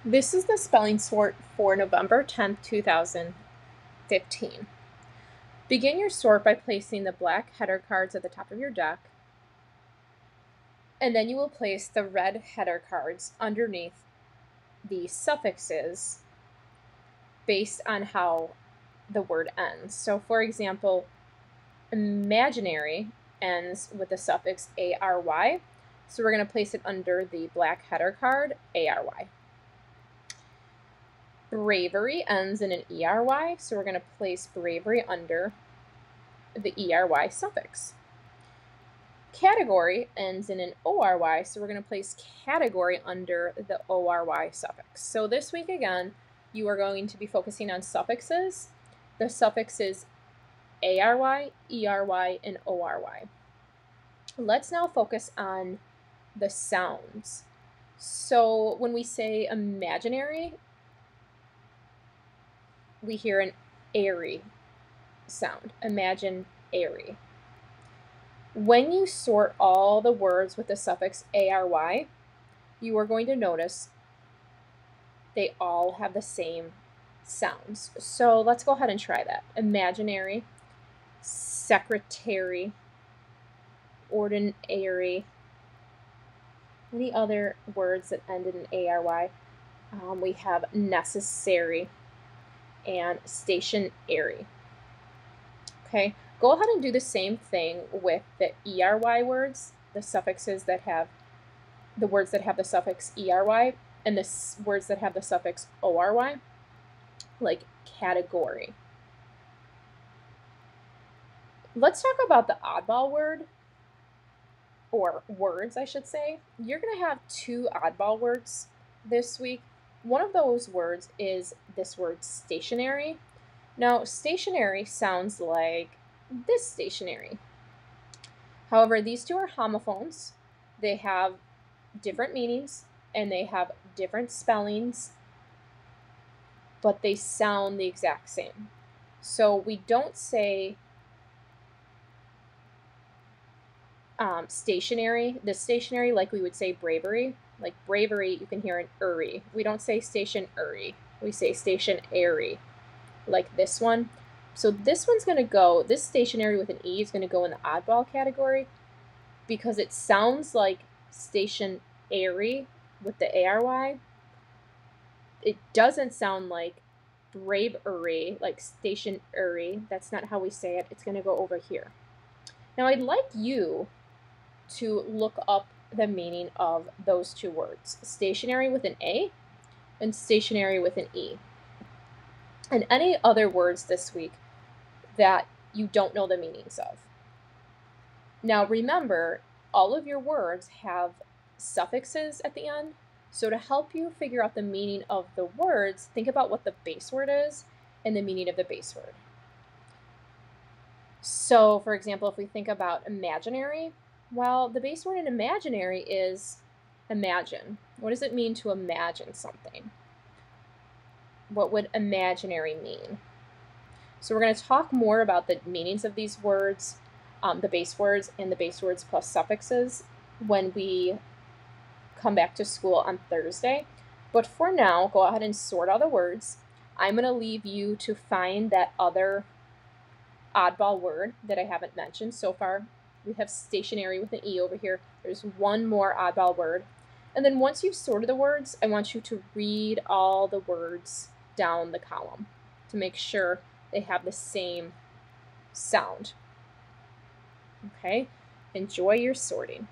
This is the spelling sort for November 10th, 2015. Begin your sort by placing the black header cards at the top of your deck, and then you will place the red header cards underneath the suffixes based on how the word ends. So for example, imaginary ends with the suffix ARY, so we're going to place it under the black header card, ARY. Bravery ends in an ERY, so we're going to place bravery under the ERY suffix. Category ends in an ORY, so we're going to place category under the ORY suffix. So this week again, you are going to be focusing on suffixes. The suffixes ARY, ERY, and ORY. Let's now focus on the sounds. So when we say imaginary, we hear an airy sound. Imagine airy. When you sort all the words with the suffix ARY, you are going to notice they all have the same sounds. So let's go ahead and try that. Imaginary, secretary, ordinary. Any other words that end in an ARY? We have necessary and stationary. Okay, go ahead and do the same thing with the ERY words, the suffixes that have the words that have the suffix ERY, and the words that have the suffix ORY, like category. Let's talk about the oddball word, or words, I should say. You're going to have two oddball words this week. One of those words is this word stationary. Now, stationary sounds like this stationary. However, these two are homophones. They have different meanings and they have different spellings, but they sound the exact same. So we don't say stationary, this stationary, like we would say bravery. Like bravery, you can hear an uri. We don't say stationary. We say stationary, like this one. So this one's going to go, this stationary with an E is going to go in the oddball category because it sounds like stationary with the ARY. It doesn't sound like bravery, like stationary. That's not how we say it. It's going to go over here. Now I'd like you to look up the meaning of those two words, stationary with an A and stationary with an E. And any other words this week that you don't know the meanings of. Now remember, all of your words have suffixes at the end, so to help you figure out the meaning of the words, think about what the base word is and the meaning of the base word. So for example, if we think about imaginary, well, the base word in imaginary is imagine. What does it mean to imagine something? What would imaginary mean? So we're going to talk more about the meanings of these words, the base words and the base words plus suffixes when we come back to school on Thursday. But for now, go ahead and sort all the words. I'm going to leave you to find that other oddball word that I haven't mentioned so far. We have stationary with an E over here. There's one more oddball word. And then once you've sorted the words, I want you to read all the words down the column to make sure they have the same sound. Okay, enjoy your sorting.